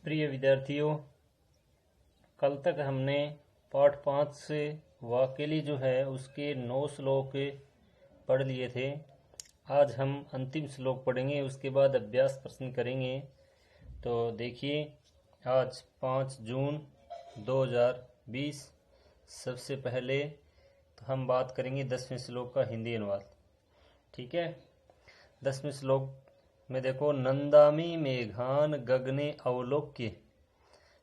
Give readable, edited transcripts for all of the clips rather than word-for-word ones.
प्रिय विद्यार्थियों, कल तक हमने पाठ 5 से वाक्यली जो है उसके 9 श्लोक पढ़ लिए थे। आज हम अंतिम श्लोक पढ़ेंगे, उसके बाद अभ्यास प्रश्न करेंगे। तो देखिए, आज 5 जून 2020। सबसे पहले तो हम बात करेंगे 10वें श्लोक का हिंदी अनुवाद। ठीक है, 10वें श्लोक में देखो, नंदामि मेघान गगने अवलोक्य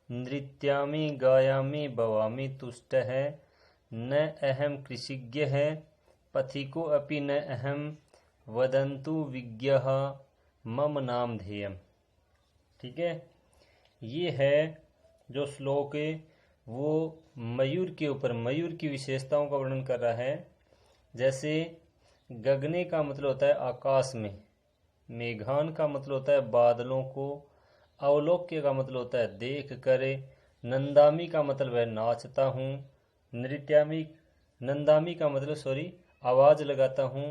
नृत्यामि गायामि भवामि तुष्टः न अहम कृषिज्ञ है पथिको अपि न अहम वदन्तु विज्ञः मम नाम ध्येयम्। ठीक है, ये है जो श्लोक है वो मयूर के ऊपर, मयूर की विशेषताओं का वर्णन कर रहा है। जैसे गगने का मतलब होता है आकाश में, मेघान का मतलब होता है बादलों को, अवलोक्य का मतलब होता है देख कर, नंदामी का मतलब है नाचता हूँ, नृत्यामी, नंदामी का मतलब आवाज लगाता हूँ,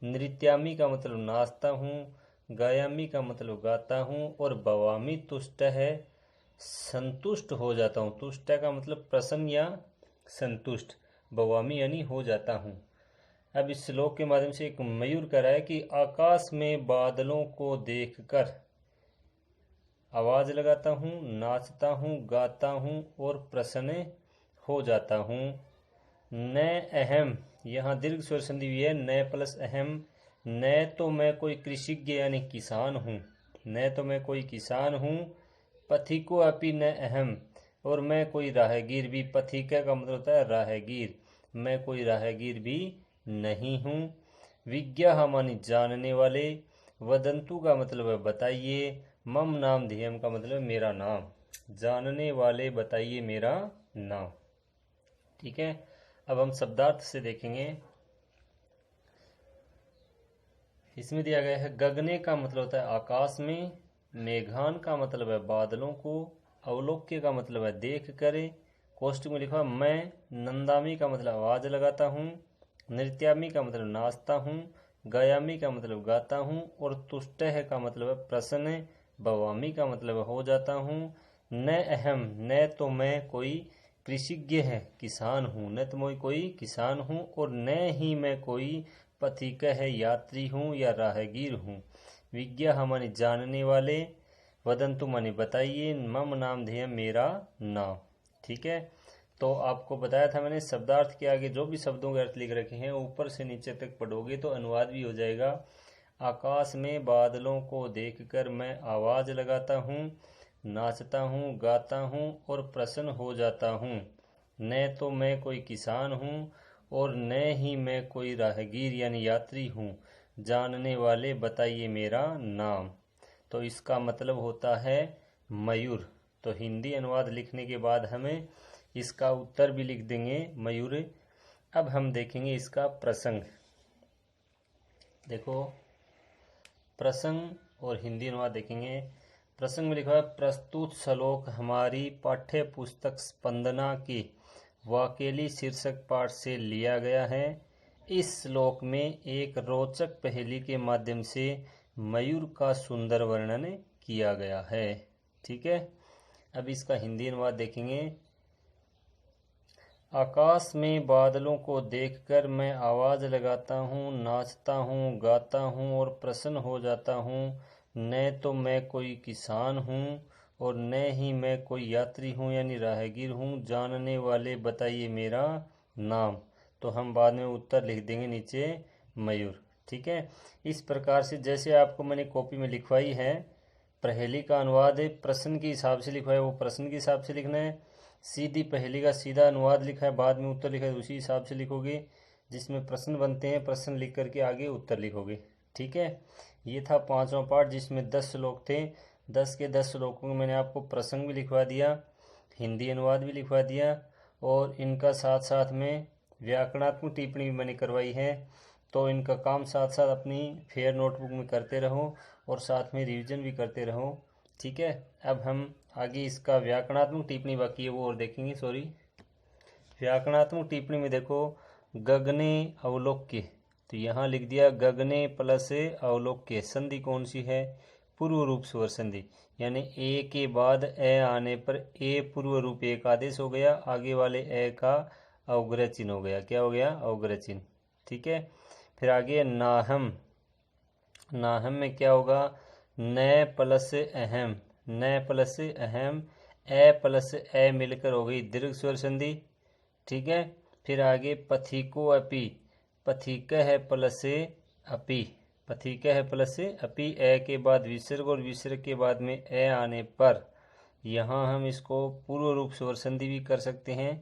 नृत्यामी का मतलब नाचता हूँ, गायामी का मतलब गाता हूँ, और भवामी तुष्ट है संतुष्ट हो जाता हूँ। तुष्ट का मतलब प्रसन्न या संतुष्ट, भवामी यानी हो जाता हूँ। अब इस श्लोक के माध्यम से एक मयूर कह रहा है कि आकाश में बादलों को देखकर आवाज लगाता हूँ, नाचता हूँ, गाता हूँ और प्रसन्न हो जाता हूँ। न अहम, यहाँ दीर्घ स्वर संधि हुई है, न प्लस अहम। न तो मैं कोई कृषिज्ञ यानी किसान हूँ, न तो मैं कोई किसान हूँ, पथिको अपि न अहम, और मैं कोई राहगीर भी, पथिका का मतलब होता है राहगीर, मैं कोई राहगीर भी नहीं हूँ। विज्ञा मानी जानने वाले, वदंतु का मतलब है बताइए, मम नाम ध्येयम का मतलब मेरा नाम, जानने वाले बताइए मेरा नाम। ठीक है, अब हम शब्दार्थ से देखेंगे। इसमें दिया गया है, गगने का मतलब होता है आकाश में, मेघान का मतलब है बादलों को, अवलोक्य का मतलब है देख करे, कोष्टक में लिखा मैं, नंदामी का मतलब आवाज लगाता हूँ, नृत्यामी का मतलब नाचता हूँ, गायामी का मतलब गाता हूँ, और तुष्ट का मतलब है प्रसन्न, भवामी का मतलब हो जाता हूँ। न अहम, न तो मैं कोई कृषिज्ञ है किसान हूँ, न तो मैं कोई किसान हूँ, और न ही मैं कोई पथिक है यात्री हूँ या राहगीर हूँ। विज्ञा माने जानने वाले, वदंतु माने बताइए, मम नाम ध्येय मेरा नाम। ठीक है, तो आपको बताया था मैंने, शब्दार्थ के आगे जो भी शब्दों के अर्थ लिख रखे हैं ऊपर से नीचे तक पढ़ोगे तो अनुवाद भी हो जाएगा। आकाश में बादलों को देखकर मैं आवाज लगाता हूँ, नाचता हूँ, गाता हूँ और प्रसन्न हो जाता हूँ। न तो मैं कोई किसान हूँ और न ही मैं कोई राहगीर यानी यात्री हूँ। जानने वाले बताइए मेरा नाम। तो इसका मतलब होता है मयूर। तो हिंदी अनुवाद लिखने के बाद हमें इसका उत्तर भी लिख देंगे मयूर। अब हम देखेंगे इसका प्रसंग। देखो, प्रसंग और हिंदी अनुवाद देखेंगे। प्रसंग में लिखा है, प्रस्तुत श्लोक हमारी पाठ्य पुस्तक स्पंदना की वाकेली शीर्षक पाठ से लिया गया है। इस श्लोक में एक रोचक पहेली के माध्यम से मयूर का सुंदर वर्णन किया गया है। ठीक है, अब इसका हिंदी अनुवाद देखेंगे। आकाश में बादलों को देखकर मैं आवाज लगाता हूँ, नाचता हूँ, गाता हूँ और प्रसन्न हो जाता हूँ। न तो मैं कोई किसान हूँ और न ही मैं कोई यात्री हूँ यानी राहगीर हूँ। जानने वाले बताइए मेरा नाम। तो हम बाद में उत्तर लिख देंगे नीचे मयूर। ठीक है, इस प्रकार से जैसे आपको मैंने कॉपी में लिखवाई है, पहेली का अनुवाद प्रश्न के हिसाब से लिखवाया, वो प्रश्न के हिसाब से लिखना है। सीधी पहेली का सीधा अनुवाद लिखा है, बाद में उत्तर लिखा है, उसी हिसाब से लिखोगे। जिसमें प्रश्न बनते हैं, प्रश्न लिख करके आगे उत्तर लिखोगे। ठीक है, ये था 5वां पार्ट जिसमें 10 श्लोक थे। 10 के 10 श्लोकों में मैंने आपको प्रसंग भी लिखवा दिया, हिंदी अनुवाद भी लिखवा दिया, और इनका साथ साथ में व्याकरणात्मक टिप्पणी भी मैंने करवाई है। तो इनका काम साथ साथ अपनी फेयर नोटबुक में करते रहो और साथ में रिवीजन भी करते रहो। ठीक है, अब हम आगे इसका व्याकरणात्मक टिप्पणी बाकी है वो और देखेंगे। व्याकरणात्मक टिप्पणी में देखो, गगने अवलोक्य, तो यहाँ लिख दिया गगने प्लस अवलोक्य, संधि कौन सी है, पूर्व रूप स्वर संधि, यानी ए के बाद ए आने पर ए पूर्व रूप एक आदेश हो गया, आगे वाले ए का अवग्रह चिन्ह हो गया। क्या हो गया? अवग्रह चिन्ह। ठीक है। फिर आगे नाहम। नाहम में क्या होगा? न प्लस अहम, न प्लस अहम, ए प्लस ए मिलकर हो गई दीर्घ स्वर संधि। ठीक है। फिर आगे पथिको अपि, पथिक है प्लस अपि, पथिक है प्लस अपि, ए के बाद विसर्ग और विसर्ग के बाद में ए आने पर यहाँ हम इसको पूर्व रूप स्वर संधि भी कर सकते हैं।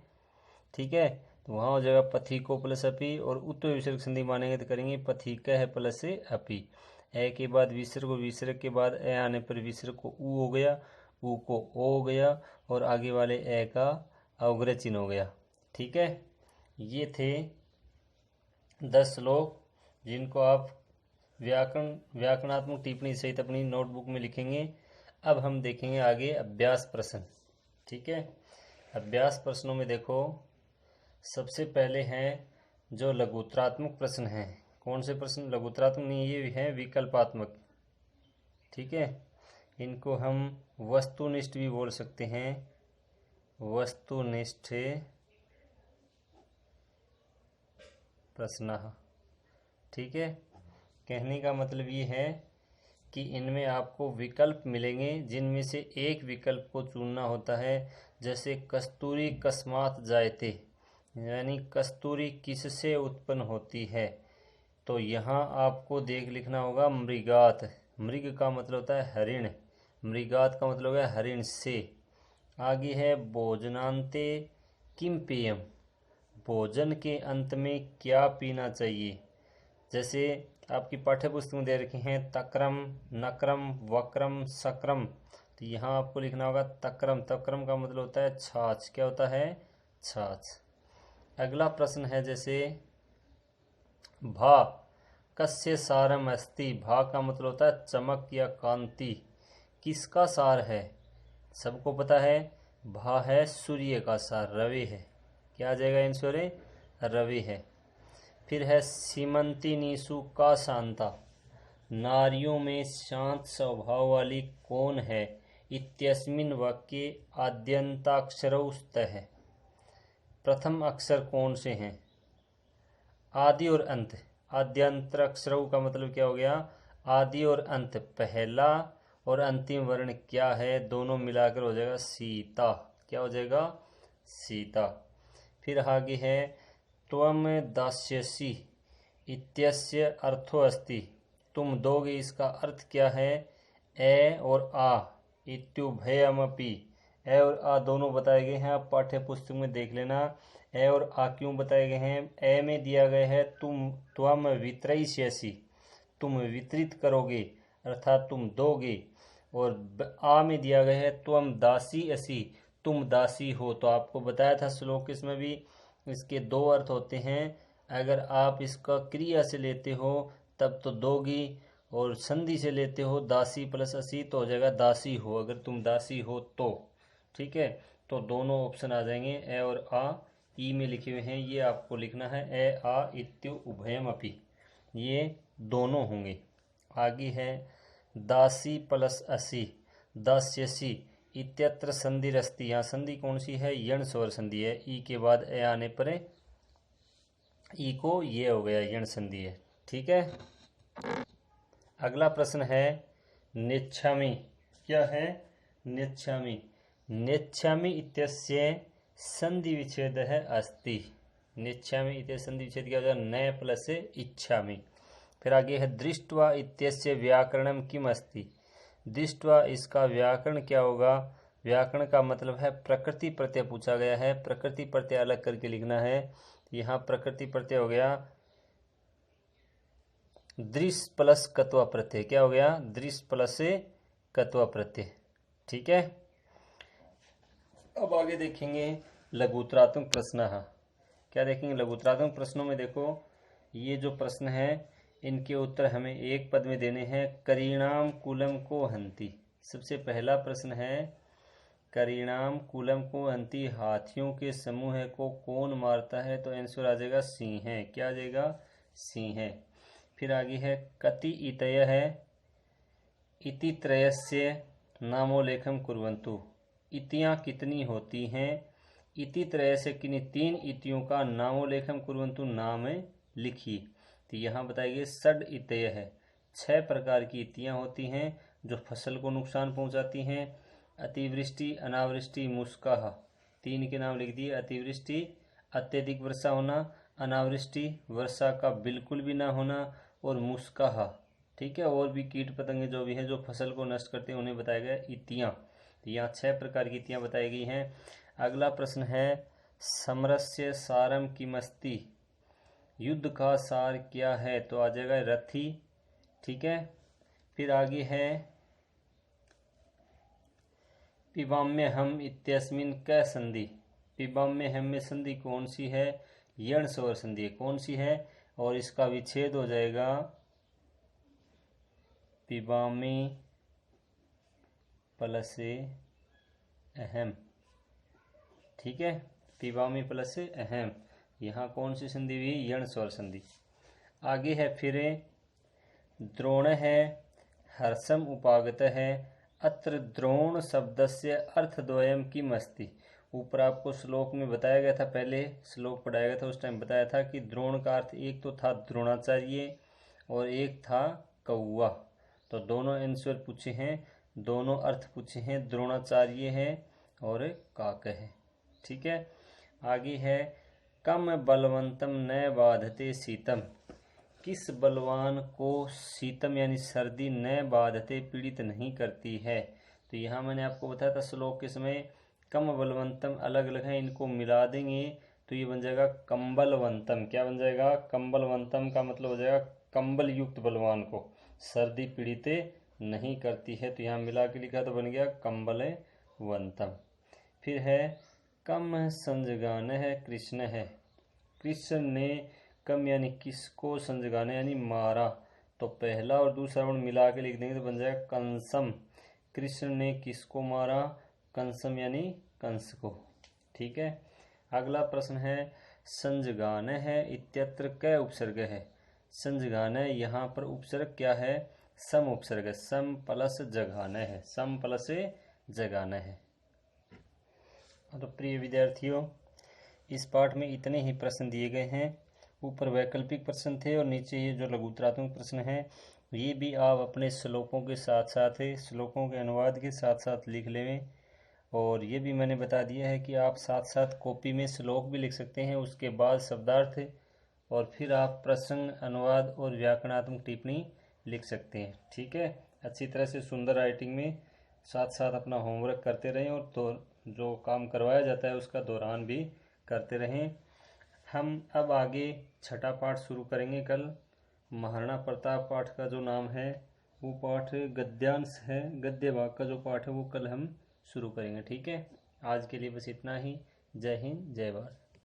ठीक है। तो वहाँ हो जाएगा पथिको प्लस अपि, और उत्तर विसर्ग संधि मानेंगे तो करेंगे पथिक है प्लस अपि। ए के बाद विसर्ग और विसर्ग के बाद ए आने पर विसर्ग को ऊ हो गया, ऊ को ओ हो गया, और आगे वाले ए का अवग्रह चिन्ह हो गया। ठीक है। ये थे 10 श्लोक जिनको आप व्याकरणात्मक टिप्पणी सहित अपनी नोटबुक में लिखेंगे। अब हम देखेंगे आगे अभ्यास प्रश्न। ठीक है। अभ्यास प्रश्नों में देखो, सबसे पहले हैं जो लघुत्तरात्मक प्रश्न हैं। कौन से प्रश्न? लघुत्तरात्मक नहीं, ये है विकल्पात्मक। ठीक है। इनको हम वस्तुनिष्ठ भी बोल सकते हैं, वस्तुनिष्ठ प्रश्न। ठीक है। कहने का मतलब ये है कि इनमें आपको विकल्प मिलेंगे, जिनमें से एक विकल्प को चुनना होता है। जैसे कस्तूरी कस्मात जायते, यानी कस्तूरी किससे उत्पन्न होती है, तो यहाँ आपको देख लिखना होगा मृगात। मृग का मतलब होता है हरिण, मृगात का मतलब है हरिण से। आगे है भोजनांते किम पेयम, भोजन के अंत में क्या पीना चाहिए। जैसे आपकी पाठ्य पुस्तक में दे रखे हैं तक्रम, नक्रम, वक्रम, सक्रम, तो यहाँ आपको लिखना होगा तक्रम। तक्रम का मतलब होता है छाछ। क्या होता है? छाछ। अगला प्रश्न है जैसे भा कस्य सारम अस्ति, भा का मतलब होता है चमक या कांति। किसका सार है? सबको पता है, भा है सूर्य का सार, रवि है। क्या आ जाएगा आंसर? रवि है। फिर है सीमंती नीसु का शांता, नारियों में शांत स्वभाव वाली कौन है? इत्यस्मिन वाक्ये आद्यंताक्षरौ स्तः, प्रथम अक्षर कौन से हैं? आदि और अंत। आद्यंतर अक्षरों का मतलब क्या हो गया? आदि और अंत। पहला और अंतिम वर्ण क्या है? दोनों मिलाकर हो जाएगा सीता। क्या हो जाएगा? सीता। फिर आगे है त्वम दास्यसि इत्यस्य अर्थो अस्ति, तुम दोगे इसका अर्थ क्या है? ए और आ इत्युभयमपि, ए और आ दोनों बताए गए हैं। आप पाठ्य पुस्तक में देख लेना ए और आ क्यों बताए गए हैं। ए में दिया गया है त्वम वित्रयिष्यसि, तुम वितरित करोगे अर्थात तुम दोगे, और आ में दिया गया है त्वम दासी असि, तुम दासी हो। तो आपको बताया था श्लोक इसमें भी, इसके दो अर्थ होते हैं। अगर आप इसका क्रिया से लेते हो तब तो दोगी, और संधि से लेते हो दासी प्लस असी तो हो जाएगा दासी हो, अगर तुम दासी हो तो। ठीक है। तो दोनों ऑप्शन आ जाएंगे, ए और आ ई में लिखे हुए हैं, ये आपको लिखना है ए आ इत्यु उभयम अपि, ये दोनों होंगे। आगे है दासी प्लस असी, दास्यसी इत्यत्र संधि रस्ती, यहाँ संधि कौन सी है? यण स्वर संधि है। ई के बाद ए आने पर ई को ये हो गया, यण संधि है। ठीक है। अगला प्रश्न है नेच्छामि। क्या है? नेच्छामि। नेच्छामि इत्यस्य संधि विच्छेद है अस्ति। नेच्छामि इत्यस्य संधि विच्छेद क्या हो जाएगा? न प्लस इच्छामि। फिर आगे है दृष्ट्वा इत्यस्य व्याकरणम किम अस्ति, दृष्ट्वा इसका व्याकरण क्या होगा? व्याकरण का मतलब है प्रकृति प्रत्यय पूछा गया है, प्रकृति प्रत्यय अलग करके लिखना है। यहाँ प्रकृति प्रत्यय हो गया दृश्य प्लस कत्वा प्रत्यय। क्या हो गया? दृश्य प्लस कत्वा प्रत्यय। ठीक है। अब आगे देखेंगे लघुत्तरात्मक प्रश्न। क्या देखेंगे लघुत्तरात्मक प्रश्नों में? देखो ये जो प्रश्न है इनके उत्तर हमें एक पद में देने हैं। करीणाम कुलम को हंति, सबसे पहला प्रश्न है करीणाम कुलम को हंति, हाथियों के समूह को कौन मारता है? तो आंसर आ जाएगा सिंह। क्या आ जाएगा? सिंह। फिर आगे है कति इतय है इति त्रयस्य नामोल्लेखं कुर्वन्तु। इतियाँ कितनी होती हैं? इति त्रयस्य किन्हीं 3 इतियों का नामोल्लेखं कुर्वन्तु, नाम लिखिए। तो यहाँ बताइए षड इतय है, 6 प्रकार की इतियाँ होती हैं जो फसल को नुकसान पहुँचाती हैं। अतिवृष्टि, अनावृष्टि, मुस्काह, 3 के नाम लिख दिए। अतिवृष्टि अत्यधिक वर्षा होना, अनावृष्टि वर्षा का बिल्कुल भी ना होना, और मुस्काह, ठीक है, और भी कीट पतंगे जो भी हैं जो फसल को नष्ट करते हैं उन्हें बताया गया इतियाँ। तो यहाँ 6 प्रकार की इतियाँ बताई गई हैं। अगला प्रश्न है समरस्य सारम किमस्ति, युद्ध का सार क्या है? तो आ जाएगा रथी, ठीक है। फिर आगे है पिबाम्य हम इत्यस्मिन क संधि, पिबाम्य हम में संधि कौन सी है? यण स्वर संधि है। कौन सी है? और इसका विच्छेद हो जाएगा पिबामी प्लस अहम, ठीक है, पिबामी प्लस अहम। यहाँ कौन सी संधि हुई? यण स्वर संधि। आगे है फिर द्रोण है, हर्षम उपागत है, अत्र द्रोण शब्दस्य अर्थद्वयम किमस्ति। ऊपर आपको श्लोक में बताया गया था, पहले श्लोक पढ़ाया गया था उस टाइम बताया था कि द्रोण का अर्थ एक तो था द्रोणाचार्य और एक था कौवा। तो दोनों आंसर पूछे हैं, दोनों अर्थ पूछे हैं, द्रोणाचार्य है और काक है, ठीक है। आगे है कम बलवंतम न बाधते शीतम, किस बलवान को शीतम यानी सर्दी न बाधते पीड़ित नहीं करती है। तो यहाँ मैंने आपको बताया था श्लोक के समय कम बलवंतम अलग अलग है, इनको मिला देंगे तो ये बन जाएगा कंबलवंतम। क्या बन जाएगा? कंबलवंतम का मतलब हो जाएगा कंबल युक्त बलवान को सर्दी पीड़ित नहीं करती है। तो यहाँ मिला के लिखा तो बन गया कंबलवंतम। फिर है कम संजगान है कृष्ण है, कृष्ण ने कम यानी किसको संजगाना यानी मारा। तो पहला और दूसरा वर्ण मिला के लिख देंगे तो बन जाएगा कंसम, कृष्ण ने किसको मारा? कंसम यानी कंस को, ठीक है। अगला प्रश्न है संजगान है इत्यत्र क उपसर्ग है। संजगान है यहाँ पर उपसर्ग क्या है? सम उपसर्ग है, सम प्लस जगाना है, सम प्लस जगाना है। तो प्रिय विद्यार्थियों इस पाठ में इतने ही प्रश्न दिए गए हैं। ऊपर वैकल्पिक प्रश्न थे और नीचे ये जो लघुत्रात्मक प्रश्न है ये भी आप अपने श्लोकों के साथ साथ श्लोकों के अनुवाद के साथ साथ लिख लें। और ये भी मैंने बता दिया है कि आप साथ साथ कॉपी में श्लोक भी लिख सकते हैं, उसके बाद शब्दार्थ, और फिर आप प्रसंग, अनुवाद और व्याकरणात्मक टिप्पणी लिख सकते हैं, ठीक है। अच्छी तरह से सुंदर राइटिंग में साथ साथ अपना होमवर्क करते रहें और तो जो काम करवाया जाता है उसका दोहरान भी करते रहें। हम अब आगे 6ठा पाठ शुरू करेंगे कल। महाराणा प्रताप पाठ का जो नाम है वो पाठ गद्यांश है, गद्य भाग का जो पाठ है वो कल हम शुरू करेंगे, ठीक है। आज के लिए बस इतना ही। जय हिंद, जय भारत।